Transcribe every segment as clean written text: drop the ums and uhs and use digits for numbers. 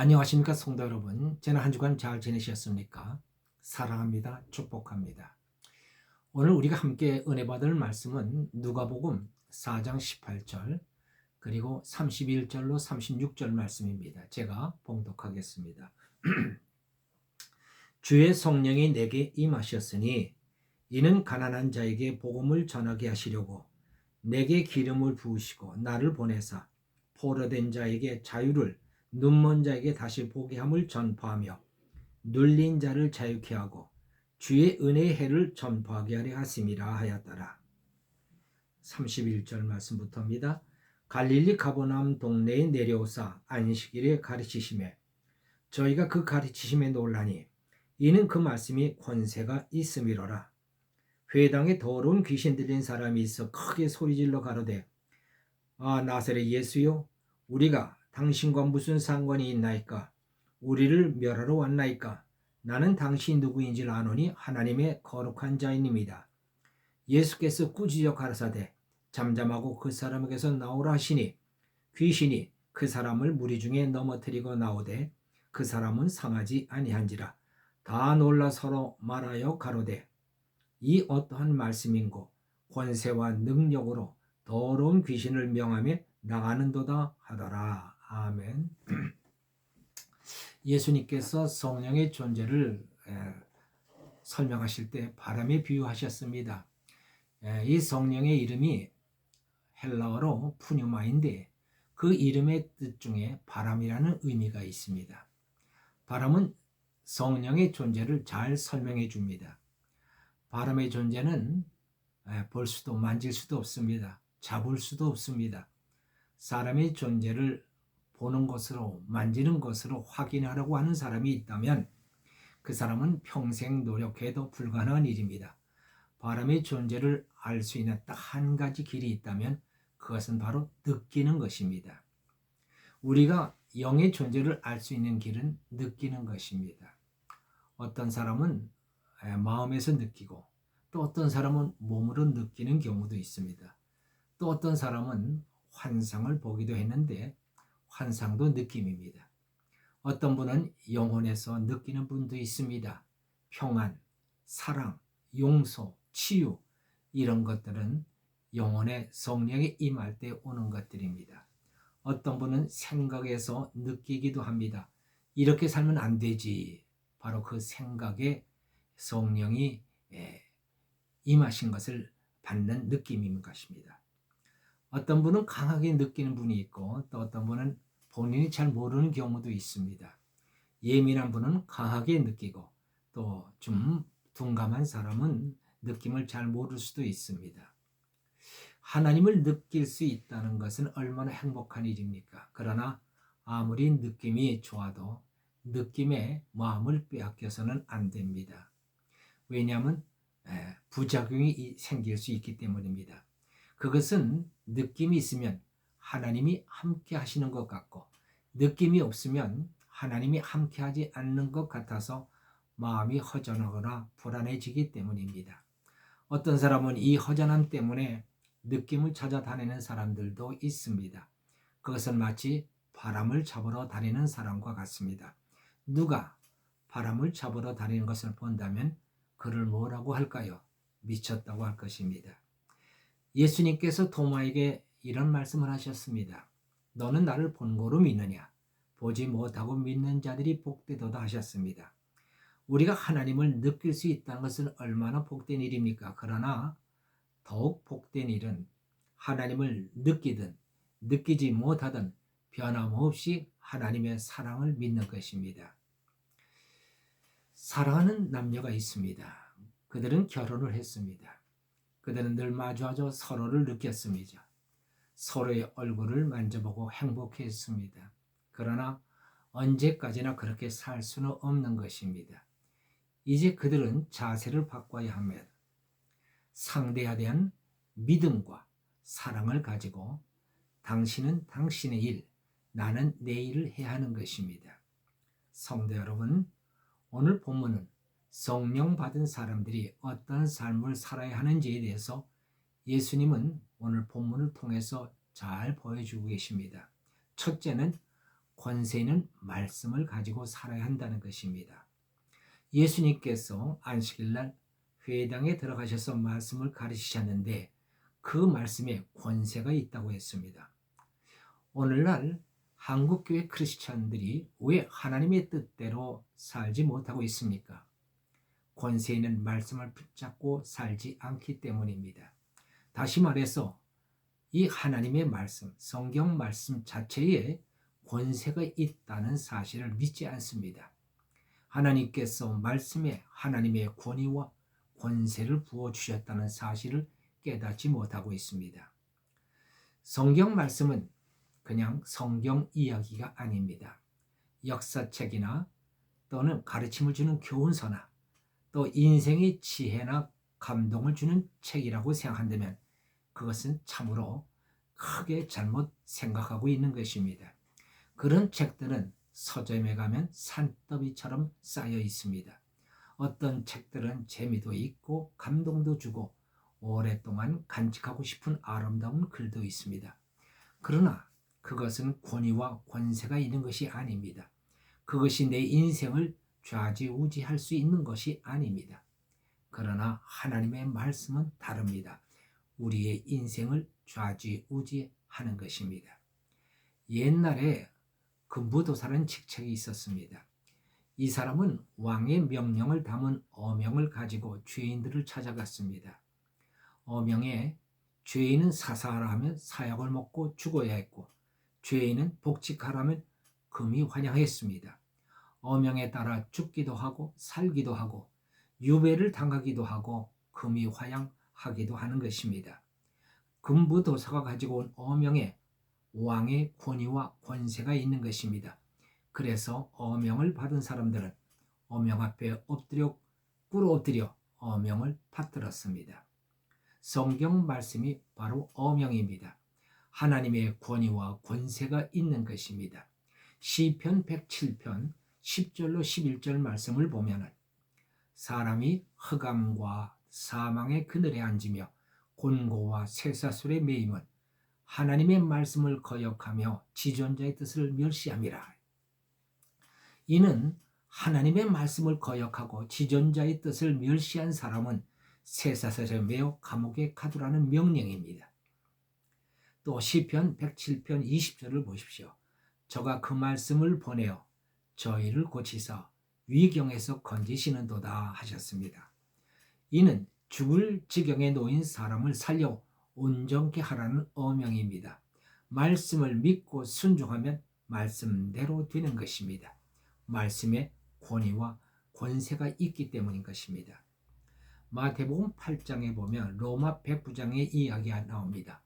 안녕하십니까 성도 여러분. 저는 한 주간 잘 지내셨습니까? 사랑합니다. 축복합니다. 오늘 우리가 함께 은혜 받을 말씀은 누가복음 4장 18절 그리고 31절로 36절 말씀입니다. 제가 봉독하겠습니다. 주의 성령이 내게 임하셨으니 이는 가난한 자에게 복음을 전하게 하시려고 내게 기름을 부으시고 나를 보내사 포로된 자에게 자유를 눈먼 자에게 다시 보게 함을 전파하며 눌린 자를 자유케 하고 주의 은혜의 해를 전파하게 하려 하심이라 하였더라. 31절 말씀부터입니다. 갈릴리 가버나움 동네에 내려오사 안식일에 가르치시매 저희가 그 가르치심에 놀라니 이는 그 말씀이 권세가 있음이로라. 회당에 더러운 귀신 들린 사람이 있어 크게 소리질러 가로되 아 나사렛 예수요 우리가 당신과 무슨 상관이 있나이까? 우리를 멸하러 왔나이까? 나는 당신이 누구인지 아노니 하나님의 거룩한 자이니이다. 예수께서 꾸짖어 가라사대 잠잠하고 그 사람에게서 나오라 하시니 귀신이 그 사람을 무리 중에 넘어뜨리고 나오되 그 사람은 상하지 아니한지라. 다 놀라 서로 말하여 가로되 이 어떠한 말씀인고 권세와 능력으로 더러운 귀신을 명하며 나가는도다 하더라. 아멘. 예수님께서 성령의 존재를 설명하실 때 바람에 비유하셨습니다. 이 성령의 이름이 헬라어로 푸뉴마인데 그 이름의 뜻 중에 바람이라는 의미가 있습니다. 바람은 성령의 존재를 잘 설명해 줍니다. 바람의 존재는 볼 수도 만질 수도 없습니다. 잡을 수도 없습니다. 사람의 존재를 보는 것으로 만지는 것으로 확인하려고 하는 사람이 있다면 그 사람은 평생 노력해도 불가능한 일입니다. 바람의 존재를 알 수 있는 딱 한 가지 길이 있다면 그것은 바로 느끼는 것입니다. 우리가 영의 존재를 알 수 있는 길은 느끼는 것입니다. 어떤 사람은 마음에서 느끼고 또 어떤 사람은 몸으로 느끼는 경우도 있습니다. 또 어떤 사람은 환상을 보기도 했는데 환상도 느낌입니다. 어떤 분은 영혼에서 느끼는 분도 있습니다. 평안, 사랑, 용서, 치유 이런 것들은 영혼의 성령이 임할 때 오는 것들입니다. 어떤 분은 생각에서 느끼기도 합니다. 이렇게 살면 안 되지. 바로 그 생각에 성령이 임하신 것을 받는 느낌인 것입니다. 어떤 분은 강하게 느끼는 분이 있고 또 어떤 분은 본인이 잘 모르는 경우도 있습니다. 예민한 분은 강하게 느끼고 또 좀 둔감한 사람은 느낌을 잘 모를 수도 있습니다. 하나님을 느낄 수 있다는 것은 얼마나 행복한 일입니까? 그러나 아무리 느낌이 좋아도 느낌에 마음을 빼앗겨서는 안 됩니다. 왜냐하면 부작용이 생길 수 있기 때문입니다. 그것은 느낌이 있으면 하나님이 함께 하시는 것 같고 느낌이 없으면 하나님이 함께 하지 않는 것 같아서 마음이 허전하거나 불안해지기 때문입니다. 어떤 사람은 이 허전함 때문에 느낌을 찾아다니는 사람들도 있습니다. 그것은 마치 바람을 잡으러 다니는 사람과 같습니다. 누가 바람을 잡으러 다니는 것을 본다면 그를 뭐라고 할까요? 미쳤다고 할 것입니다. 예수님께서 도마에게 이런 말씀을 하셨습니다. 너는 나를 본고로 믿느냐? 보지 못하고 믿는 자들이 복되도다 하셨습니다. 우리가 하나님을 느낄 수 있다는 것은 얼마나 복된 일입니까? 그러나 더욱 복된 일은 하나님을 느끼든 느끼지 못하든 변함없이 하나님의 사랑을 믿는 것입니다. 사랑하는 남녀가 있습니다. 그들은 결혼을 했습니다. 그들은 늘 마주하여 서로를 느꼈습니다. 서로의 얼굴을 만져보고 행복했습니다. 그러나 언제까지나 그렇게 살 수는 없는 것입니다. 이제 그들은 자세를 바꿔야 합니다. 상대에 대한 믿음과 사랑을 가지고 당신은 당신의 일, 나는 내 일을 해야 하는 것입니다. 성도 여러분, 오늘 본문은 성령 받은 사람들이 어떤 삶을 살아야 하는지에 대해서 예수님은 오늘 본문을 통해서 잘 보여주고 계십니다. 첫째는 권세 있는 말씀을 가지고 살아야 한다는 것입니다. 예수님께서 안식일날 회당에 들어가셔서 말씀을 가르치셨는데 그 말씀에 권세가 있다고 했습니다. 오늘날 한국교회 크리스찬들이 왜 하나님의 뜻대로 살지 못하고 있습니까? 권세 있는 말씀을 붙잡고 살지 않기 때문입니다. 다시 말해서 이 하나님의 말씀, 성경 말씀 자체에 권세가 있다는 사실을 믿지 않습니다. 하나님께서 말씀에 하나님의 권위와 권세를 부어주셨다는 사실을 깨닫지 못하고 있습니다. 성경 말씀은 그냥 성경 이야기가 아닙니다. 역사책이나 또는 가르침을 주는 교훈서나 또 인생의 지혜나 감동을 주는 책이라고 생각한다면 그것은 참으로 크게 잘못 생각하고 있는 것입니다. 그런 책들은 서점에 가면 산더미처럼 쌓여 있습니다. 어떤 책들은 재미도 있고 감동도 주고 오랫동안 간직하고 싶은 아름다운 글도 있습니다. 그러나 그것은 권위와 권세가 있는 것이 아닙니다. 그것이 내 인생을 좌지우지할 수 있는 것이 아닙니다. 그러나 하나님의 말씀은 다릅니다. 우리의 인생을 좌지우지하는 것입니다. 옛날에 금부도사라는 직책이 있었습니다. 이 사람은 왕의 명령을 담은 어명을 가지고 죄인들을 찾아갔습니다. 어명에 죄인은 사사하라 하면 사약을 먹고 죽어야 했고 죄인은 복직하라 하면 금이 환영했습니다. 어명에 따라 죽기도 하고 살기도 하고 유배를 당하기도 하고 금이 환영하기도 하는 것입니다. 금부도사가 가지고 온 어명에 왕의 권위와 권세가 있는 것입니다. 그래서 어명을 받은 사람들은 어명 앞에 꿇어 엎드려 어명을 받들었습니다. 성경 말씀이 바로 어명입니다. 하나님의 권위와 권세가 있는 것입니다. 시편 107편 10절로 11절 말씀을 보면 사람이 흑암과 사망의 그늘에 앉으며 곤고와 쇠사슬에 매임은 하나님의 말씀을 거역하며 지존자의 뜻을 멸시함이라. 이는 하나님의 말씀을 거역하고 지존자의 뜻을 멸시한 사람은 쇠사슬에 매어 감옥에 가두라는 명령입니다. 또 시편 107편 20절을 보십시오. 저가 그 말씀을 보내어 저희를 고치사 위경에서 건지시는도다 하셨습니다. 이는 죽을 지경에 놓인 사람을 살려 온전케 하라는 어명입니다. 말씀을 믿고 순종하면 말씀대로 되는 것입니다. 말씀에 권위와 권세가 있기 때문인 것입니다. 마태복음 8장에 보면 로마 백부장의 이야기가 나옵니다.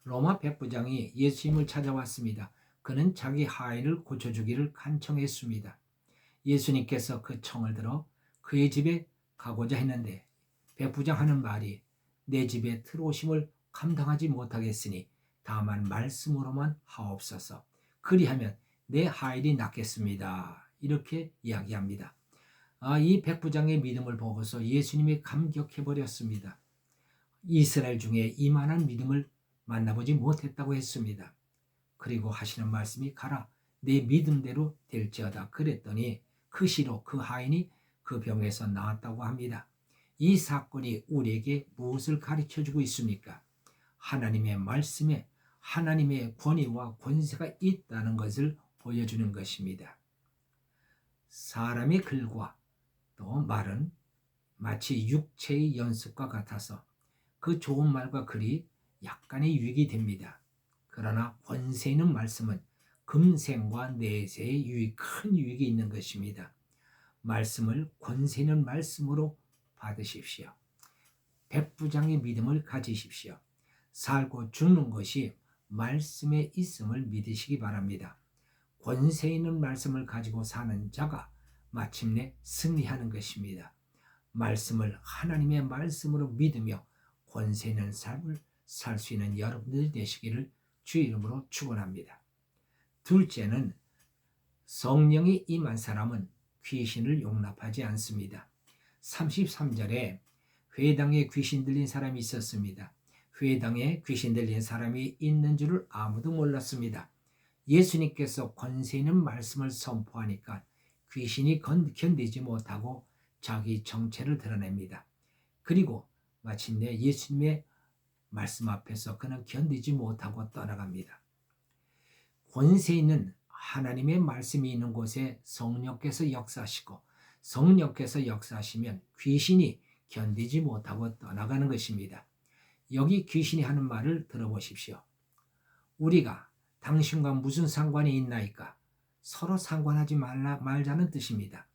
로마 백부장이 예수님을 찾아왔습니다. 그는 자기 하인을 고쳐주기를 간청했습니다. 예수님께서 그 청을 들어 그의 집에 가고자 했는데 백부장 하는 말이 내 집에 들어오심을 감당하지 못하겠으니 다만 말씀으로만 하옵소서. 그리하면 내 하인이 낫겠습니다. 이렇게 이야기합니다. 이 백부장의 믿음을 보고서 예수님이 감격해버렸습니다. 이스라엘 중에 이만한 믿음을 만나보지 못했다고 했습니다. 그리고 하시는 말씀이 가라 내 믿음대로 될지어다 그랬더니 그 시로 그 하인이 그 병에서 나았다고 합니다. 이 사건이 우리에게 무엇을 가르쳐주고 있습니까? 하나님의 말씀에 하나님의 권위와 권세가 있다는 것을 보여주는 것입니다. 사람의 글과 또 말은 마치 육체의 연습과 같아서 그 좋은 말과 글이 약간의 유익이 됩니다. 그러나 권세 있는 말씀은 금생과 내세의 큰 유익이 있는 것입니다. 말씀을 권세 있는 말씀으로 받으십시오. 백부장의 믿음을 가지십시오. 살고 죽는 것이 말씀에 있음을 믿으시기 바랍니다. 권세 있는 말씀을 가지고 사는 자가 마침내 승리하는 것입니다. 말씀을 하나님의 말씀으로 믿으며 권세 있는 삶을 살 수 있는 여러분들이 되시기를 주 이름으로 축원합니다. 둘째는 성령이 임한 사람은 귀신을 용납하지 않습니다. 33절에 회당에 귀신 들린 사람이 있었습니다. 회당에 귀신 들린 사람이 있는 줄을 아무도 몰랐습니다. 예수님께서 권세 있는 말씀을 선포하니까 귀신이 견디지 못하고 자기 정체를 드러냅니다. 그리고 마침내 예수님의 말씀 앞에서 그는 견디지 못하고 떠나갑니다. 권세 있는 하나님의 말씀이 있는 곳에 성령께서 역사하시고 성령께서 역사하시면 귀신이 견디지 못하고 떠나가는 것입니다. 여기 귀신이 하는 말을 들어보십시오. 우리가 당신과 무슨 상관이 있나이까? 서로 상관하지 말자는 뜻입니다.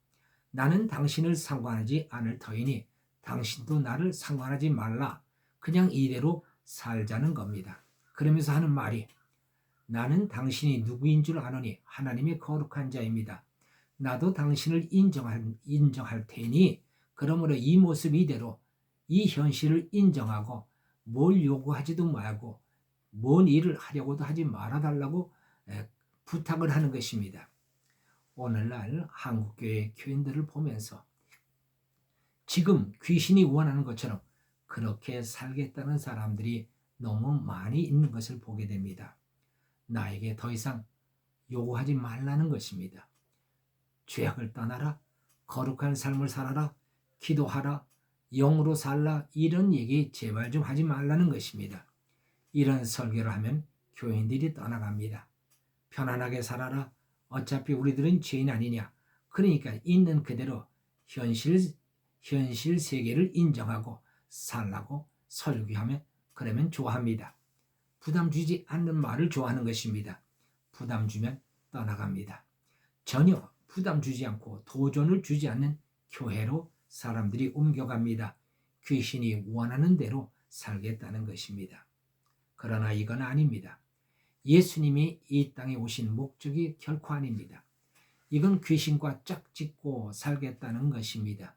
나는 당신을 상관하지 않을 터이니 당신도 나를 상관하지 말라. 그냥 이대로 살자는 겁니다. 그러면서 하는 말이 나는 당신이 누구인 줄 아노니 하나님의 거룩한 자입니다. 나도 당신을 인정할 테니 그러므로 이 모습 이대로 이 현실을 인정하고 뭘 요구하지도 말고 뭔 일을 하려고도 하지 말아달라고 부탁을 하는 것입니다. 오늘날 한국교회 교인들을 보면서 지금 귀신이 원하는 것처럼 그렇게 살겠다는 사람들이 너무 많이 있는 것을 보게 됩니다. 나에게 더 이상 요구하지 말라는 것입니다. 죄악을 떠나라, 거룩한 삶을 살아라, 기도하라, 영으로 살라 이런 얘기 제발 좀 하지 말라는 것입니다. 이런 설교를 하면 교인들이 떠나갑니다. 편안하게 살아라. 어차피 우리들은 죄인 아니냐. 그러니까 있는 그대로 현실 세계를 인정하고 살라고 설교하면 그러면 좋아합니다. 부담 주지 않는 말을 좋아하는 것입니다. 부담 주면 떠나갑니다. 전혀 부담 주지 않고 도전을 주지 않는 교회로 사람들이 옮겨갑니다. 귀신이 원하는 대로 살겠다는 것입니다. 그러나 이건 아닙니다. 예수님이 이 땅에 오신 목적이 결코 아닙니다. 이건 귀신과 짝짓고 살겠다는 것입니다.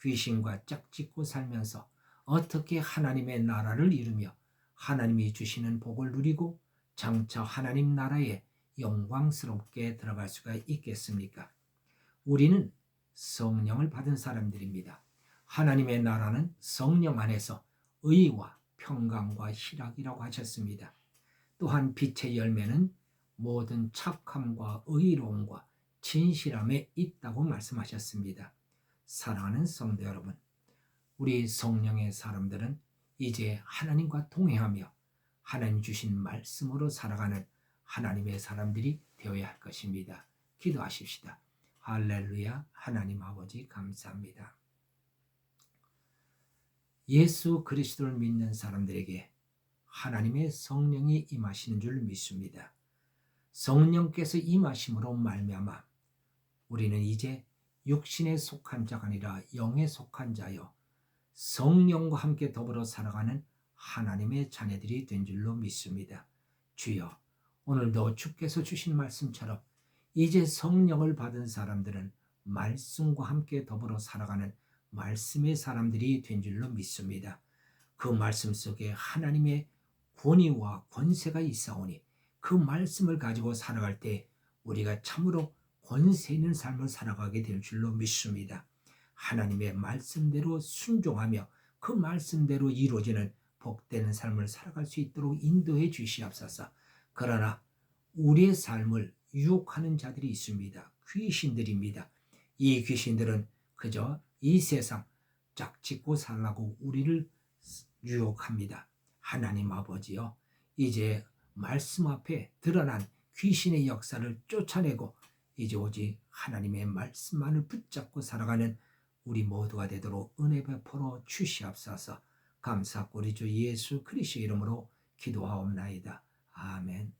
귀신과 짝짓고 살면서 어떻게 하나님의 나라를 이루며 하나님이 주시는 복을 누리고 장차 하나님 나라에 영광스럽게 들어갈 수가 있겠습니까? 우리는 성령을 받은 사람들입니다. 하나님의 나라는 성령 안에서 의와 평강과 희락이라고 하셨습니다. 또한 빛의 열매는 모든 착함과 의로움과 진실함에 있다고 말씀하셨습니다. 사랑하는 성도 여러분, 우리 성령의 사람들은 이제 하나님과 동행하며 하나님 주신 말씀으로 살아가는 하나님의 사람들이 되어야 할 것입니다. 기도하십시다. 할렐루야. 하나님 아버지 감사합니다. 예수 그리스도를 믿는 사람들에게 하나님의 성령이 임하시는 줄 믿습니다. 성령께서 임하심으로 말미암아 우리는 이제 육신에 속한 자가 아니라 영에 속한 자요 성령과 함께 더불어 살아가는 하나님의 자녀들이 된 줄로 믿습니다. 주여, 오늘도 주께서 주신 말씀처럼 이제 성령을 받은 사람들은 말씀과 함께 더불어 살아가는 말씀의 사람들이 된 줄로 믿습니다. 그 말씀 속에 하나님의 권위와 권세가 있사오니 그 말씀을 가지고 살아갈 때 우리가 참으로 권세 있는 삶을 살아가게 될 줄로 믿습니다. 하나님의 말씀대로 순종하며 그 말씀대로 이루어지는 복되는 삶을 살아갈 수 있도록 인도해 주시옵소서. 그러나 우리의 삶을 유혹하는 자들이 있습니다. 귀신들입니다. 이 귀신들은 그저 이 세상 짝짓고 살라고 우리를 유혹합니다. 하나님 아버지여, 이제 말씀 앞에 드러난 귀신의 역사를 쫓아내고 이제 오직 하나님의 말씀만을 붙잡고 살아가는 우리 모두가 되도록 은혜 베풀어 주시옵소서. 감사하고 우리 주 예수 그리스도의 이름으로 기도하옵나이다. 아멘.